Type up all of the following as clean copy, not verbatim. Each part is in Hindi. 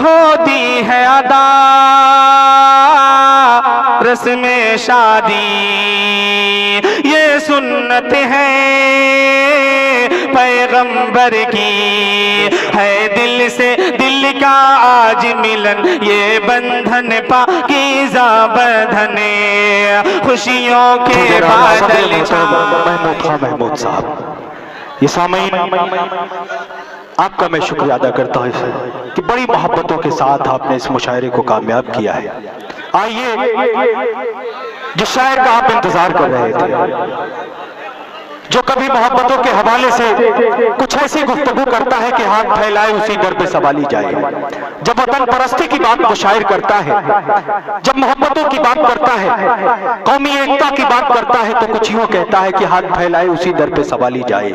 होती है अदा रस्म शादी, ये सुन्नत है पैगंबर की, है दिल से दिल का आज मिलन, ये बंधन पाकीज़ा बंधन, खुशियों के बादल। महमूद साहब, ये सामईन आपका मैं शुक्रिया अदा करता हूँ कि बड़ी मोहब्बतों के साथ आपने इस मुशायरे को कामयाब किया है। आइए, जिस शायर का आप इंतजार कर रहे थे, जो कभी मोहब्बतों के हवाले से कुछ ऐसी गुफ्तगू करता है कि हाथ फैलाए उसी दर पे सवाली जाए, जब वतन परस्ती की बात मुशायर करता है, जब मोहब्बतों की बात करता है, कौमी एकता की बात करता है, तो कुछ यूं कहता है कि हाथ फैलाए उसी दर पे सवाली जाए,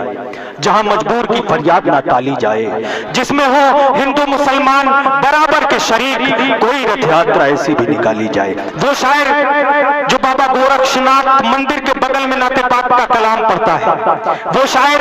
जहां मजबूर की फरियाद ना टाली जाए, जिसमें हो हिंदू मुसलमान बराबर के शरीक, कोई रथ यात्रा ऐसी भी निकाली जाए। वो शायर जो बाबा गोरक्षनाथ मंदिर के बगल में नाते पाक का कलाम पढ़ता है, वो शायर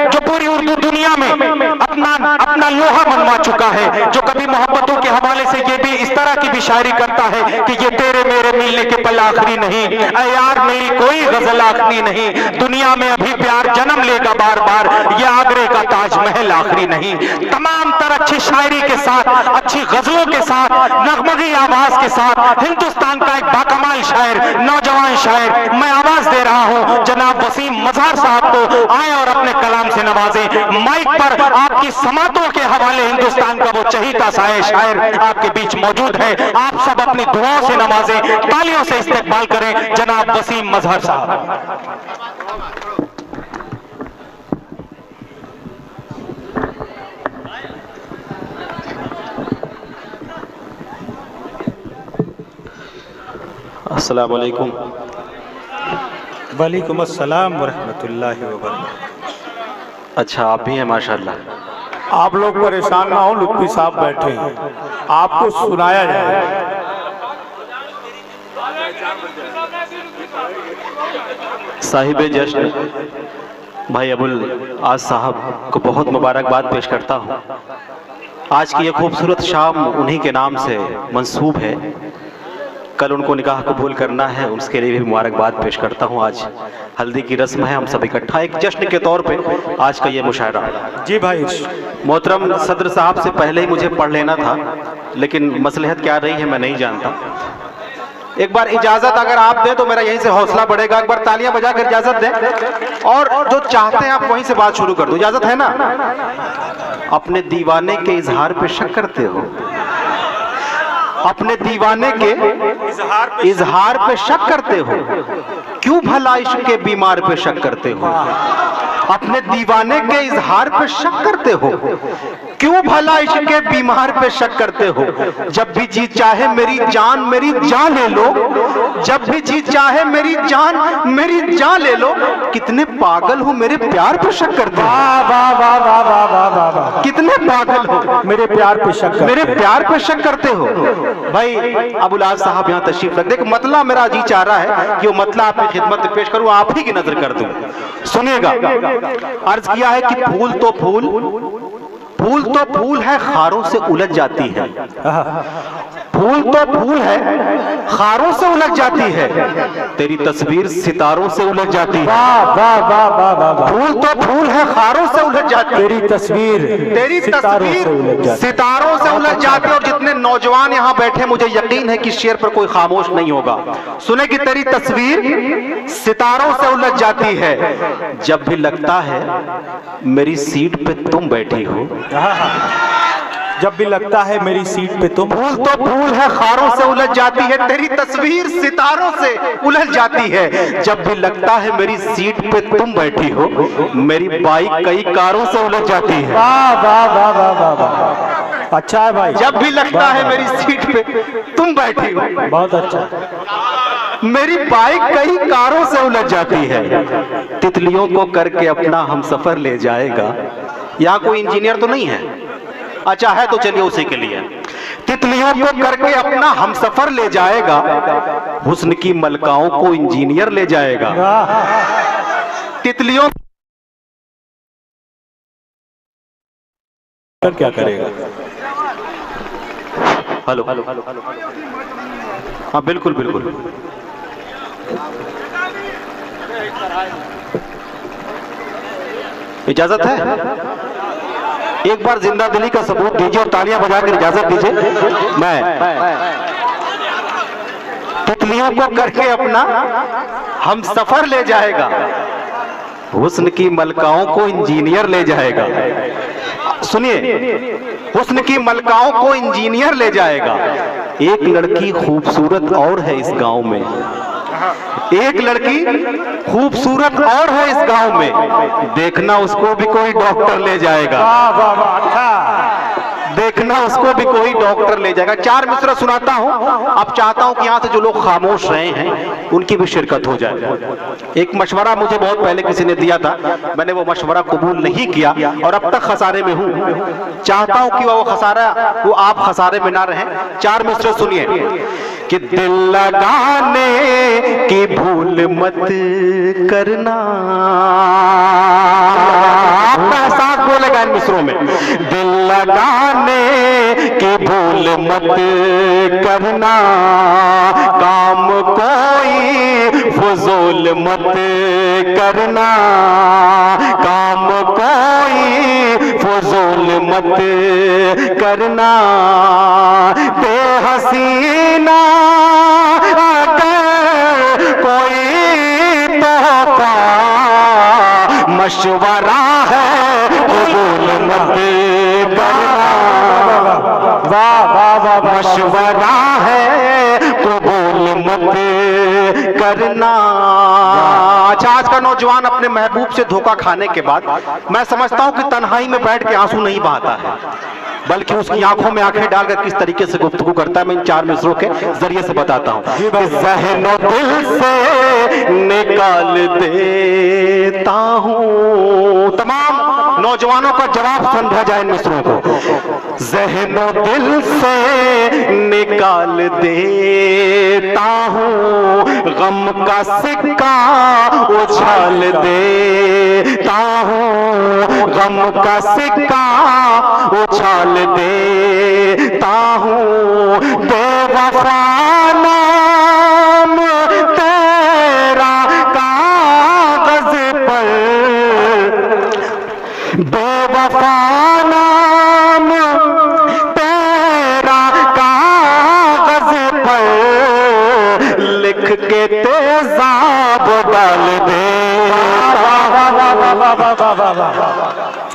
जो पूरी उर्दू दुनिया में अपना लोहा मनवा चुका है, जो कभी मोहब्बतों के हवाले से ये भी इस तरह की भी शायरी करता है कि ये तेरे मेरे मिलने के पल आखिरी नहीं, ऐ यार मेरी कोई गजल आखिरी नहीं, दुनिया में अभी प्यार जन्म लेगा बार बार, ये आगरे का ताजमहल आखिरी नहीं। तमाम तरह अच्छी शायरी के साथ, अच्छी गजलों के साथ, नगमगी आवाज के साथ हिंदुस्तान का एक बाकमाल शायर, नौजवान शायर मैं आवाज दे रहा हूं, जनाब वसीम मजहर साहब को आए और अपने कलाम से नवाजें। माइक पर आपकी समातों के हवाले हिंदुस्तान का वो चहीता शायर आपके बीच मौजूद है, आप सब अपनी दुआओं से नवाजें, तालियों से इस्तेकबाल करें जनाब वसीम मजहर साहब। अस्सलाम वालेकुम। वालेकुम अस्सलाम वरहमतुल्लाहि वबरकातुहू। अच्छा, आप भी हैं माशाल्लाह। आप लोग परेशान ना हो, लुत्फी साहब बैठे हैं, आपको सुनाया जाए। साहिब जश्न भाई अबुल आज साहब को बहुत मुबारकबाद पेश करता हूँ। आज की ये खूबसूरत शाम उन्हीं के नाम से मंसूब है, कल उनको निकाह कबूल करना है, उसके लिए भी मुबारकबाद पेश करता हूँ। आज हल्दी की रस्म है, हम सब इकट्ठा एक जश्न के तौर पे आज का ये मुशायरा। जी भाई। मोहतरम सदर साहब से पहले ही मुझे पढ़ लेना था, लेकिन मसलहत क्या रही है मैं नहीं जानता। एक बार इजाजत अगर आप दें तो मेरा यहीं से हौसला बढ़ेगा। एक बार तालियां बजाकर इजाजत दें, और जो चाहते हैं आप वहीं से बात शुरू कर दो। इजाजत है ना? अपने दीवाने के इजहार पे शक करते हो, अपने दीवाने के इजहार पे शक करते हो, क्यों भला इश्क के बीमार पे शक करते हो? अपने दीवाने के इजहार पे शक करते हो, क्यों भला इश्क के बीमार पे शक करते हो? जब भी जी चाहे मेरी जान ले लो, जब भी जी चाहे मेरी जान ले लो, कितने पागल हो मेरे प्यार पे शक करते हो। कितने पागल हो मेरे प्यार पे शक करते हो। भाई अबुल साहब यहाँ तशरीफ रख। देख मतला मेरा जी चाह रहा है कि वो मतला आपकी खिदमत में पेश करूं, आप ही की नजर कर दूं। सुनिएगा, अर्ज किया है कि फूल तो फूल है, खारों से उलझ जाती है। फूल तो फूल है, खारों से उलझ जाती है, तेरी तस्वीर सितारों से उलझ जाती है। फूल तो फूल है, खारों से उलझ जाती है, तेरी तस्वीर सितारों से उलझ जाती है। और जितने नौजवान यहाँ बैठे, मुझे यकीन है कि शेर पर कोई खामोश नहीं होगा। सुने कि तेरी तस्वीर सितारों से उलझ जाती है, जब भी लगता है मेरी सीट पे तुम बैठी हो, जब भी लगता है मेरी सीट पे तुम। फूल तो फूल है, खारों से उलझ जाती है, तेरी तस्वीर सितारों से उलझ जाती है, जब भी लगता है मेरी सीट पे तुम बैठी हो, मेरी बाइक कई कारों से उलझ जाती है। वाह वाह वाह वाह वाह वाह, अच्छा है भाई। जब भी लगता है मेरी सीट पे तुम बैठी हो, बहुत अच्छा, मेरी बाइक कई कारों से उलझ जाती है। तितलियों को करके अपना हम सफर ले जाएगा। यहाँ कोई इंजीनियर तो नहीं है? अच्छा है तो चलिए उसी के लिए। तितलियों को करके अपना हम सफर ले जाएगा, हुस्न की मलकाओं को इंजीनियर ले जाएगा। तितलियों क्या करेगा? हेलो, हाँ बिल्कुल बिल्कुल। इजाजत है? एक बार जिंदा दिली का सबूत दीजिए और तालियां बजाकर इजाजत दीजिए। मैं तितलियों को करके अपना हम सफर ले जाएगा, हुस्न की मलकाओं को इंजीनियर ले जाएगा। सुनिए, हुस्न की मलकाओं को इंजीनियर ले जाएगा। एक लड़की खूबसूरत और है इस गांव में, एक लड़की खूबसूरत और है इस गांव में, देखना उसको भी कोई डॉक्टर ले जाएगा। देखना उसको भी कोई डॉक्टर ले जाएगा। चार मिसरा सुनाता हूं, अब चाहता हूं कि यहां से जो लोग खामोश रहे हैं उनकी भी शिरकत हो जाए। एक मशवरा मुझे बहुत पहले किसी ने दिया था, मैंने वो मशवरा कबूल नहीं किया और अब तक खसारे में हूं। चाहता हूं कि वो आप खसारे में ना रहें। चार मिसरे सुनिए कि दिल लगाने की भूल मत करना, अपना साथ बोलेगा इन मिसरों में, दिल लगाने की भूल मत करना, काम कोई फजूल मत करना, काम कोई फजूल मत करना, बेहसीना अगर कोई तोहफा मशवरा है कबूल मत करना, वाह वाह वाह, मशवरा है कबूल मत करना। अच्छा, आज का नौजवान अपने महबूब से धोखा खाने के बाद मैं समझता हूं कि तन्हाई में बैठ के आंसू नहीं बहाता है, बल्कि उसकी आंखों में आंखें डालकर किस तरीके से गुफ्तगू करता है, मैं इन चार मिसरों के जरिए से बताता हूं। ज़हनो दिल से निकाल देता हूं, तमाम नौजवानों का जवाब समझा जाए इन मिसरों को। ज़हनो दिल से निकाल देता हूं, गम का सिक्का उछाल देता हूं, गम का सिक्का उछाल देता हूं, बेवफा नाम तेरा कागज पर, बेवफा नाम तेरा कागज पर लिख के तेजाब डाल दे,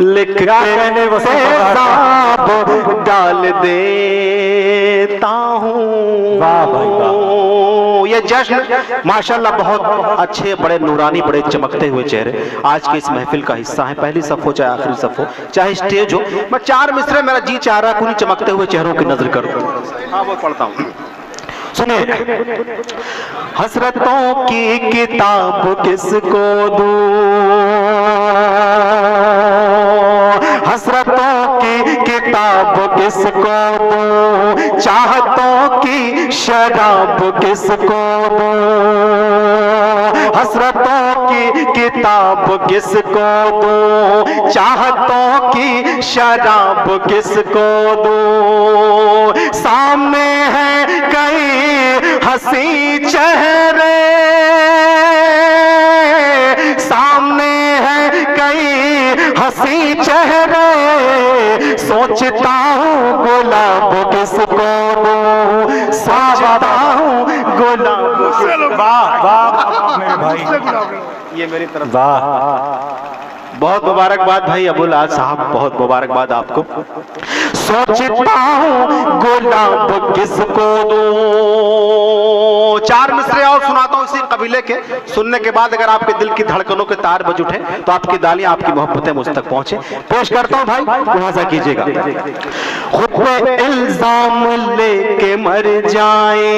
लिख के तेजाब डाल देता हूँ। ये जश्न माशाल्लाह बहुत अच्छे, बड़े नूरानी, बड़े चमकते हुए चेहरे आज की इस महफिल का हिस्सा है। पहली सफ हो चाहे आखिरी सफ हो, चाहे स्टेज हो, मैं चार मिसरे मेरा जी चाह रहा है कुछ चमकते हुए चेहरों की नजर करूं। हाँ वो पढ़ता हूँ, सुनिए। हसरतों की किताब किसको दूं, हसरतों की किताब किसको दूं, चाहतों की शराब किसको दूं, हसरतों की किताब किसको दूं, चाहतों की शराब किसको दूं, सामने है कई हंसी चेहरे, सामने है कई हंसी चेहरे, सोचता हूँ गुलाब किसको दूं, सोचता हूँ गुलाब। वाह वाह मेरे भाई, ये मेरी तरफ वाह, बहुत मुबारकबाद भाई अबुल आज साहब, बहुत मुबारकबाद आपको। सोचता हूँ गुलाब किसको दूं। चार मिसरे और सुनाता हूँ इसी कबीले के, सुनने के बाद अगर आपके दिल की धड़कनों के तार बज उठे तो आपकी दालियां, आपकी मोहब्बतें मुझ तक पहुंचे। पेश करता हूँ भाई, मुआवजा कीजिएगा। खुद पे इल्जाम लेके मर जाए,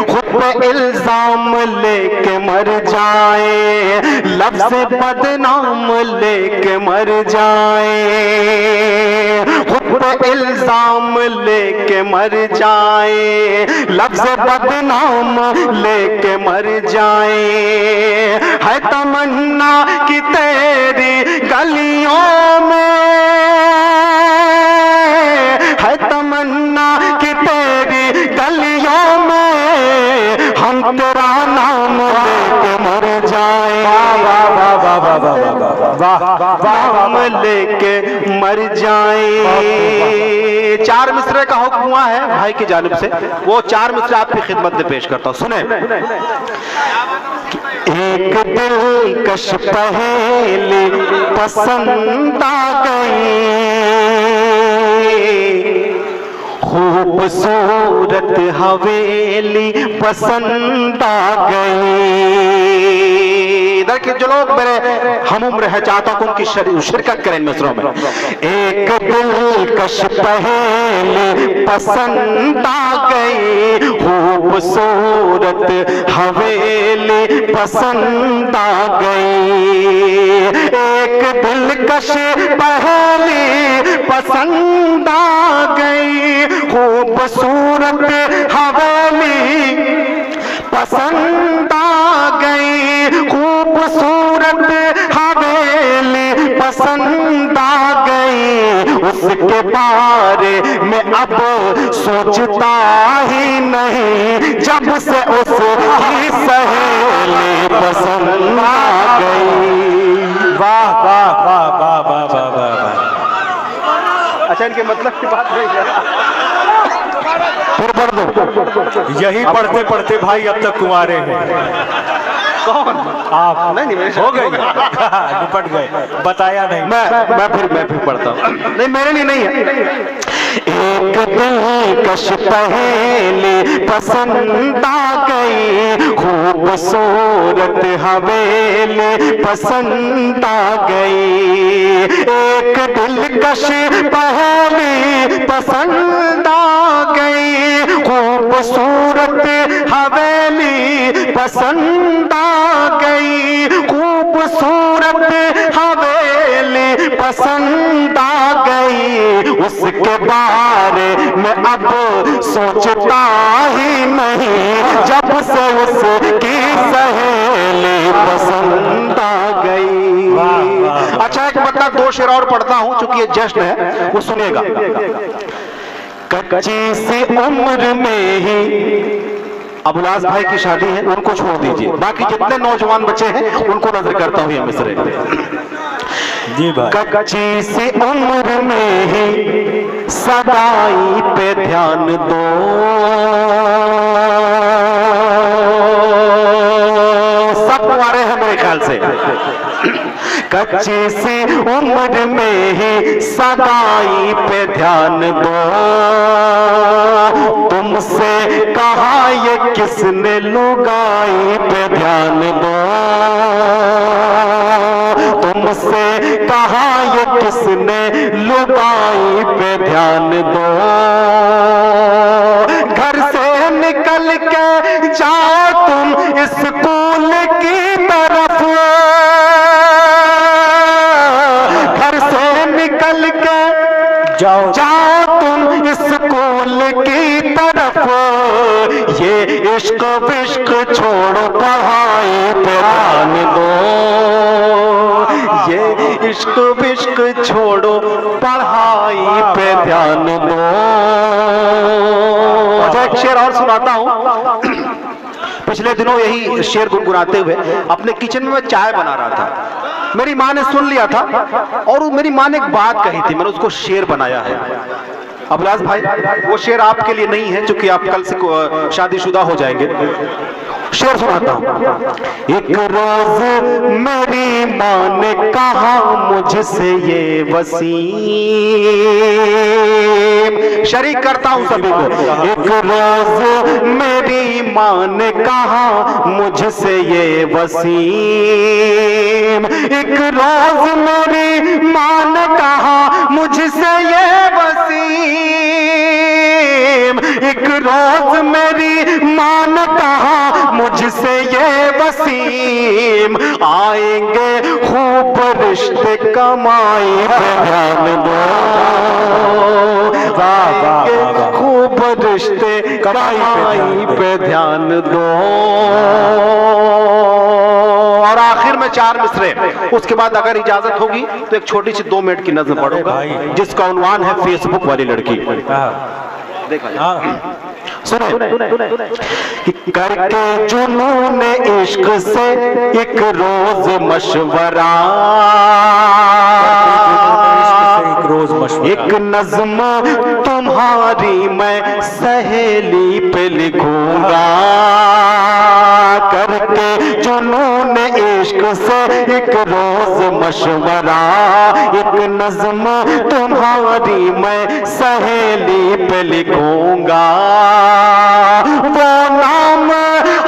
खुद पे इल्जाम लेके मर जाए, लफ्ज़ बदनाम लेके मर जाए, खुद पे इल्जाम लेके मर जाए, लफ्ज़ बदनाम लेके मर जाए, है तमन्ना कि तेरी गलियों में, है हम लेके मर जाए। 4 मिसरे का हुक्म हुआ है भाई की जानिब से, वो 4 मिसरे आपकी खिदमत में पेश करता हूं, सुने। एक दिलकश पहेली पसंद आ गई, खूबसूरत हवेली पसंद आ गई। इधर के जो लोग मेरे हम उम्र है, चाहता हूं कि उनकी शिरकत करें इन मिसरों में। एक दिलकश पहेली पसंद आ गई, खूबसूरत हवेली पसंद आ गई। एक दिलकश पहेली पसंद आ गई, खूबसूरत हवेली पसंद आ गई, खूबसूरत हवेली पसंद आ गई। उसके बारे में अब सोचता ही नहीं, जब से उसकी सहेली पसंद आ गई। वाह वाह वाह वाह वाह वाह वाह। अच्छा, इनके मतलब की बात नहीं है, फिर पढ़ दो। यही पढ़ते पढ़ते भाई अब तक कुंवारे हैं। कौन आप? नहीं हो गए, निपट गए, बताया नहीं। मैं फिर पढ़ता हूँ। नहीं, मेरे लिए नहीं है। एक दिलकश पहेली पसंद आ गई, खूबसूरत हवेली पसंद आ गई। एक दिलकश पहेली पसंद आ गई, खूबसूरत हवेली पसंद आ गई, खूबसूरत हवेली पसंद आ गई। उसके बारे में अब सोचता ही नहीं, जब से उसकी सहेली पसंद आ गई। अच्छा, एक मतलब 2 शेर और पढ़ता हूँ, चूंकि ये जश्न है, वो सुनेगा। कच्ची सी उम्र में ही अबुलास भाई की शादी है, उनको छोड़ दीजिए, बाकी जितने नौजवान बच्चे हैं उनको नजर करता हूँ ये मिसरे। जी भाई। कच्ची सी उम्र में ही सगाई पे ध्यान दो, सब कुंवारे हैं मेरे ख्याल से। कच्ची सी उम्र में ही सगाई पे ध्यान दो। तुमसे कहा ये किसने लुगाई पे ध्यान दो, तुमसे कहा ये किसने लुगाई पे ध्यान दो। घर से निकल के जाओ तुम स्कूल की तरफ, घर से निकल के जाओ तुम स्कूल की तरफ। ये इश्क विश्क छोड़ो पढ़ाई पे ध्यान दो, ये इश्क विश्क छोड़ो पढ़ाई पे ध्यान दो। अच्छा, एक शेर और सुनाता हूँ। पिछले दिनों यही शेर गुनगुनाते हुए अपने किचन में मैं चाय बना रहा था, मेरी माँ ने सुन लिया था और मेरी माँ ने एक बात कही थी, मैंने उसको शेर बनाया है। अबलास भाई, वो शेर आपके लिए नहीं है क्योंकि आप कल से शादीशुदा हो जाएंगे। शेर सुनाता हूँ। एक रोज मेरी माँ ने कहा मुझसे ये वसीम, शरीक करता हूँ सभी को। एक रोज मेरी माँ ने कहा मुझसे ये वसीम, एक रोज मेरी माँ ने कहा मुझसे ये वसीम, एक रोज मेरी माँ ने कहा मुझसे ये वसीम। आएंगे खूब रिश्ते कमाई पे ध्यान दो, आएंगे खूब रिश्ते कमाई पे ध्यान दो। और आखिर में 4 मिसरे, उसके बाद अगर इजाजत होगी तो एक छोटी सी 2 मिनट की नज़म पढ़ूंगा जिसका उन्वान है फेसबुक वाली लड़की। देखा सुने कि करके जुनून इश्क से एक रोज मशवरा, एक नज्म तुम्हारी मैं सहेली पे लिखूंगा। करके जुनून इश्क से एक रोज मशवरा, एक नज्म तुम्हारी मैं सहेली पे लिखूंगा। वो नाम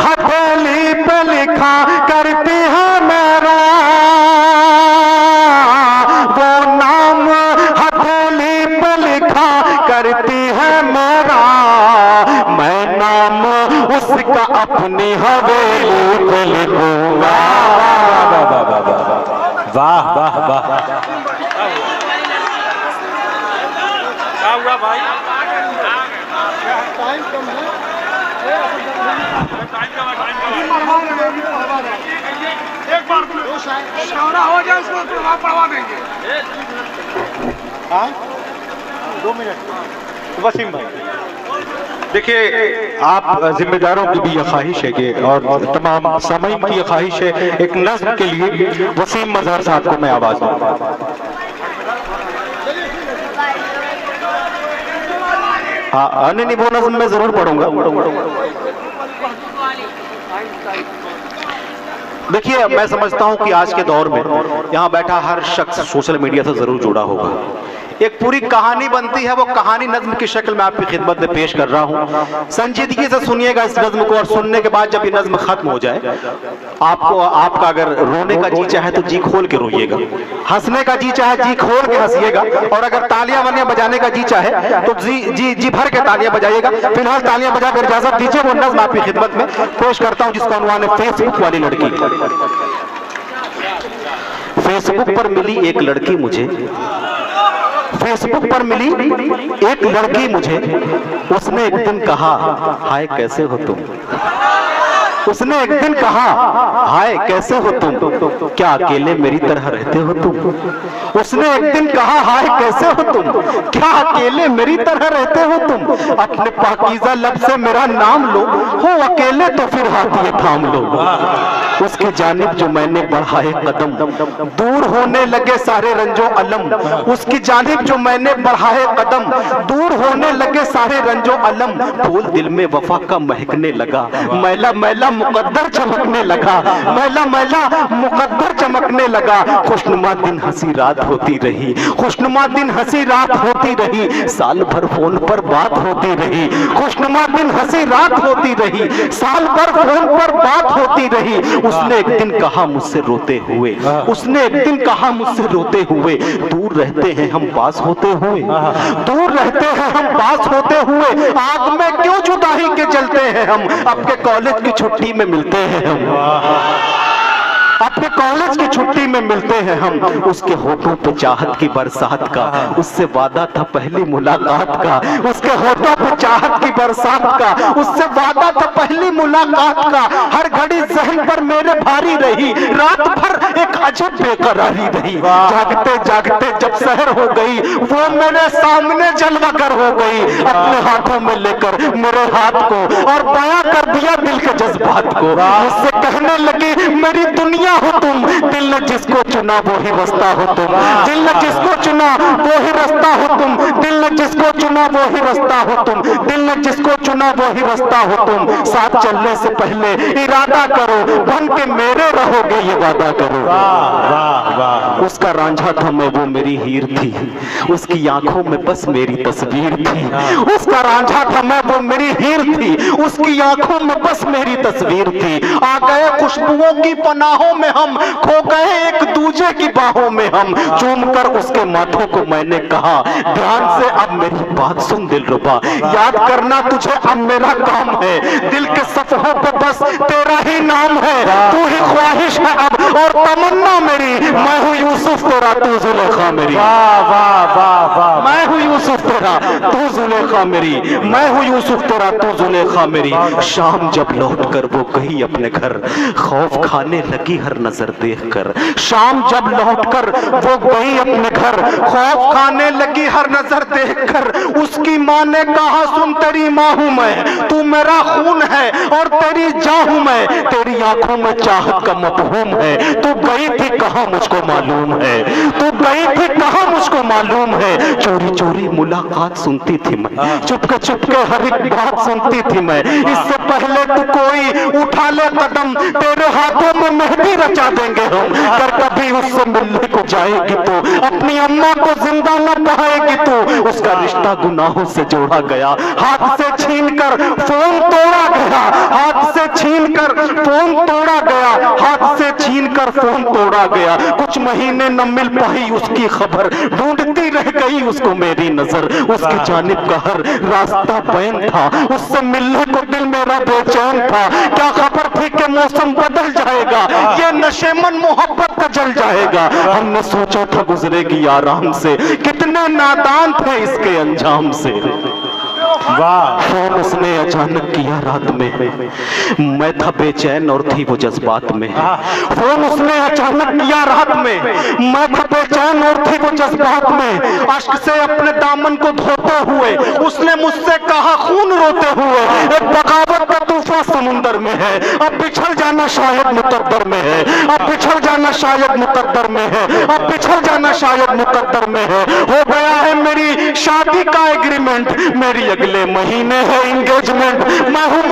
हथेली पे लिखा करती है मेरा, वो नाम हथेली पे लिखा करती है मेरा। मैं नाम उसका अपनी हवेली पे लिखूंगा। वाह वाह वाह। भाई एक बार शौरा हो जाए उसको पढ़वा देंगे। 2 मिनट। वसीम भाई देखिए, आप जिम्मेदारों की भी यह ख्वाहिश है कि और तमाम सामईन की यह ख्वाहिश है, एक नज्म के लिए वसीम मजहर साहब को मैं आवाज दूं। हाँ नहीं, वो नज्म मैं जरूर पढ़ूंगा। देखिए, मैं समझता हूं कि आज के दौर में यहाँ बैठा हर शख्स सोशल मीडिया से जरूर जुड़ा होगा। एक पूरी कहानी बनती है, वो कहानी नज्म की शक्ल में आपकी खिदमत में पेश कर रहा हूँ। संजीदगी से सुनिएगा इस नज्म को, और सुनने के बाद जब ये नज्म खत्म हो जाए, आपको आपका अगर रोने का जी चाहे तो जी खोल के रोइएगा, हंसने का जी चाहे जी खोल के हंसिएगा, और अगर तालियां वालियां बजाने का जी चाहे तो जी भर के तालियां बजाइएगा। फिलहाल तालियां बजाकर इजाजत दीजिए। वो नज्म आपकी खिदमत में पेश करता हूँ जिसका उन्वान है फेसबुक वाली लड़की। फेसबुक पर मिली एक लड़की मुझे, फेसबुक पर मिली एक लड़की मुझे, उसने एक दिन कहा हाय कैसे हो तुम। उसने एक दिन कहा हाय कैसे हो तुम, क्या अकेले मेरी तरह रहते हो तुम। उसने एक दिन कहा हाय कैसे हो तुम, क्या अकेले मेरी तरह रहते हो तुम। अपने पाकीज़ा लब से मेरा नाम लो, हो अकेले तो फिर हाथ ये थाम लो। उसकी जानिब जो मैंने बढ़ाए कदम, दूर होने लगे सारे रंजो अलम। उसकी जानिब जो मैंने बढ़ाए कदम, दूर होने लगे सारे रंजो अलम। फूल दिल में वफा का महकने लगा, मैला मैला मुकद्दर चमकने लगा, मैला मैला मुकद्दर चमकने लगा। खुशनुमा दिन हंसी रात होती रही, खुशनुमा दिन हंसी रात होती रही। साल भर फोन पर बात होती रही, खुशनुमा दिन हंसी रात होती रही। साल भर फोन पर बात होती रही। उसने एक दिन कहा मुझसे रोते हुए, उसने एक दिन कहा मुझसे रोते हुए, दूर रहते हैं हम पास होते हुए, दूर रहते हैं हम पास होते हुए। आग में क्यों जुदाई के जलते हैं हम, आपके कॉलेज की छुट्टी में मिलते हैं हम, अपने कॉलेज की छुट्टी में मिलते हैं हम। उसके होठों पे चाहत की बरसात का, उससे वादा था पहली मुलाकात का। उसके होठों पे चाहत की बरसात का, उससे वादा था पहली मुलाकात का। हर घड़ी जहन पर मेरे भारी रही, रात भर एक अजब बेकरारी रही। जागते जागते जब सहर हो गई, वो मेरे सामने जलवा कर हो गई। अपने हाथों में लेकर मेरे हाथ को और बयां कर दिया दिल के जज्बात को। मुझसे कहने लगी मेरी दुनिया हो तुम, दिल ने जिसको चुना वो ही रास्ता हो तुम। दिल ने जिसको चुना वो ही रास्ता हो तुम। दिल ने जिसको चुना वो ही रास्ता हो तुम। दिल ने जिसको चुना वो ही रास्ता हो तुम। साथ चलने से पहले इरादा करो, बन के मेरे रहोगे ये वादा करो। उसका रांझा था मैं वो मेरी हीर थी, उसकी आंखों में बस मेरी तस्वीर थी। उसका रांझा था मैं वो मेरी हीर थी, उसकी आंखों में बस मेरी तस्वीर थी। आ गए खुशबुओं की पनाहों में हम, खो गए एक दूजे की बाहों में हम। चूम कर उसके माथों को मैंने कहा ध्यान से अब मेरी बात सुन दिलरुबा, याद करना तुझे अब मेरा काम है। दिल के सफ़हों पे बस तेरा ही नाम है, तू ही ख्वाहिश है अब और तमन्ना मेरी। मैं हूँ यूसुफ तेरा तू जुलेखा मेरी, मैं हूँ यूसुफ तेरा तू जुलेखा मेरी, मैं हूँ यूसुफ तेरा तू जुलेखा मेरी। शाम जब लौट कर वो गई अपने घर, खौफ खाने लगी हर नजर देखकर। शाम जब लौटकर वो गई अपने घर, खौफ खाने लगी हर नजर देखकर। उसकी माँ ने कहा सुन तेरी माँ हूं मैं, तू मेरा खून है और तेरी जान हूं मैं, तेरी आंखों में चाहत का मफहूम है। तू गई थी कहां मुझको मालूम है, तू गई थी कहां मुझको मालूम है। चोरी चोरी मुलाकात सुनती थी मैं, चुपके चुपके हर एक बात सुनती थी मैं। इससे पहले तू कोई उठा ले कदम, तेरे हाथों में मेहंदी रचा देंगे हम। कर कभी उससे मिलने को जाएगी तो अपनी अम्मा को जिंदा न पाएगी तो। उसका रिश्ता गुनाहों से जोड़ा गया, हाथ से छीनकर फोन तोड़ा गया, हाथ से छीनकर फोन तोड़ा गया, हाथ से छीनकर फोन तोड़ा गया। कुछ महीने न मिल पाई उसकी खबर, ढूंढती रह गई उसको मेरी नजर। उसकी जानिब का हर रास्ता बैन था, उससे मिलने को दिल मेरा बेचैन था। क्या खबर थी कि मौसम बदल जाएगा, ये नशेमन मोहब्बत का जल जाएगा। हमने सोचा था गुजरेगी आराम से, कितने नादान थे इसके अंजाम से। वाह, फोन उसने अचानक किया रात में, मैं था बेचैन और थी वो जज्बात में। फोन उसने अचानक किया रात में, मैं था बेचैन और थी वो जज्बात में। अश्क से अपने दामन को धोते हुए उसने मुझसे कहा खून रोते हुए, एक बगावत का तूफान समुंदर में है, अब बिछड़ जाना शायद मुकद्दर में है, अब बिछड़ जाना शायद मुकद्दर में है, अब बिछड़ जाना शायद मुकद्दर में है। हो गया है मेरी शादी का एग्रीमेंट, मेरी अगले महीने है एंगेजमेंट। मैं हूं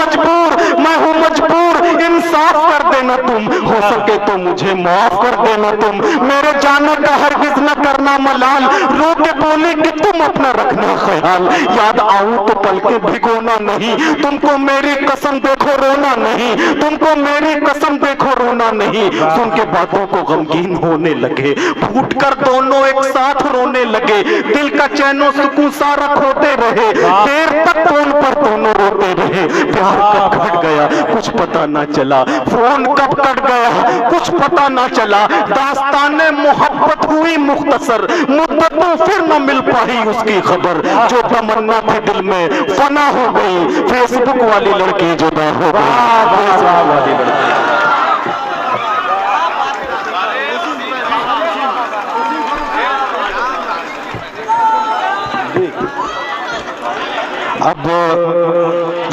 मजबूर, इंसाफ कर देना तुम, हो सके तो मुझे माफ कर देना तुम। मेरे जाने का हरगिज न करना मलाल, रो के बोले कि तुम अपना रखना ख्याल। याद आऊं तो पलके भिगोना नहीं, तुमको मेरी कसम देखो रोना नहीं, तुमको मेरी कसम देखो रोना नहीं। सुन के बातों को गमगीन होने लगे, फूट कर दोनों एक साथ रोने लगे। दिल का चैनो सुकून सारा खोते रहे, देर तक फोन पर दोनों रोते रहे। प्यार कब घट गया कुछ पता ना चला, फोन कब कट गया कुछ पता ना चला। दास्ताने मोहब्बत हुई मुख्तसर, मुद्दतों फिर न मिल पाई उसकी खबर। जो तमन्ना थी दिल में फना हो गई, फेसबुक वाली लड़की जुदा हो गई। अब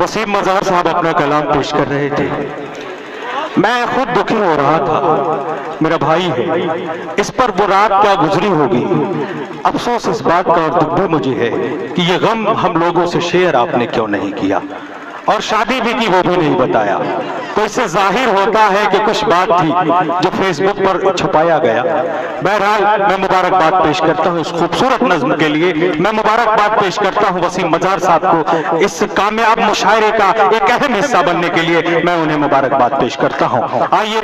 वसीम मजार साहब अपना कलाम पेश कर रहे थे। मैं खुद दुखी हो रहा था, मेरा भाई है, इस पर वो रात क्या गुजरी होगी। अफसोस इस बात का और दुख भी मुझे है कि ये गम हम लोगों से शेयर आपने क्यों नहीं किया, और शादी भी की वो भी नहीं बताया। तो इससे जाहिर होता है कि कुछ बात थी जो फेसबुक पर छुपाया गया। बहरहाल मैं मुबारकबाद पेश करता हूँ इस खूबसूरत नज्म के लिए। मैं मुबारकबाद पेश करता हूँ वसीम मजार साहब को इस कामयाब मुशायरे का एक अहम हिस्सा बनने के लिए। मैं उन्हें मुबारकबाद पेश करता हूँ। आइए